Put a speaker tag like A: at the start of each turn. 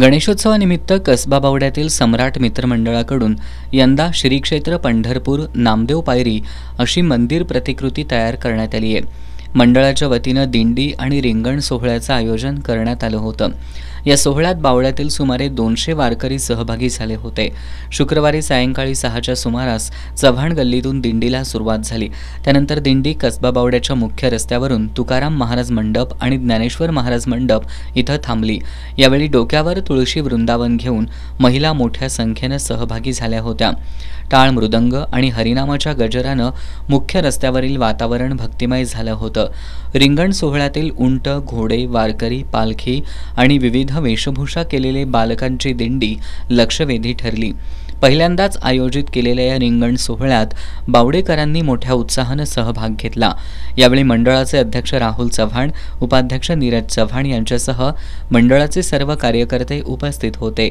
A: गणेशोत्सवानिमित्त कसबा बावड्यातील सम्राट मित्रमंडळाकडून यंदा श्री क्षेत्र पंढरपूर नामदेव पायरी अशी मंदिर प्रतिकृती तयार करण्यात आली आहे। मंडळाच्या वतीनं दिंडी आणि रिंगण सोहळ्याचं आयोजन करण्यात आलं होतं। या सोहळ्यात बावड्यातील सुमारे 200 वारकरी सहभागी झाले होते। शुक्रवारी सायंकाळी 6च्या सुमारास चव्हाण गल्लीतून दिंडीला सुरुवात झाली। त्यानंतर दिंडी कसबा बावड्याच्या मुख्य रस्त्यावरून तुकाराम महाराज मंडप आणि ज्ञानेश्वर महाराज मंडप इथं थांबली। यावेळी डोक्यावर तुळशी वृंदावन घेऊन महिला मोठ्या संख्येनं सहभागी झाल्या होत्या। टाळ मृदंग आणि हरिनामाच्या गजरानं मुख्य रस्त्यावरील वातावरण भक्तिमय झालं होतं। रिंगण सोहळ्यातील उंट, घोडे, वारकरी, पालखी आणि विविध वेशभूषा केलेले बालकांची दिंडी लक्षवेधी ठरली। पहिल्यांदाच आयोजित केलेल्या या रिंगण सोहळ्यात बावडेकरांनी मोठ्या उत्साहानं सहभाग घेतला। यावेळी मंडळाचे अध्यक्ष राहुल चव्हाण, उपाध्यक्ष नीरज चव्हाण यांच्यासह मंडळाचे सर्व कार्यकर्ते उपस्थित होते।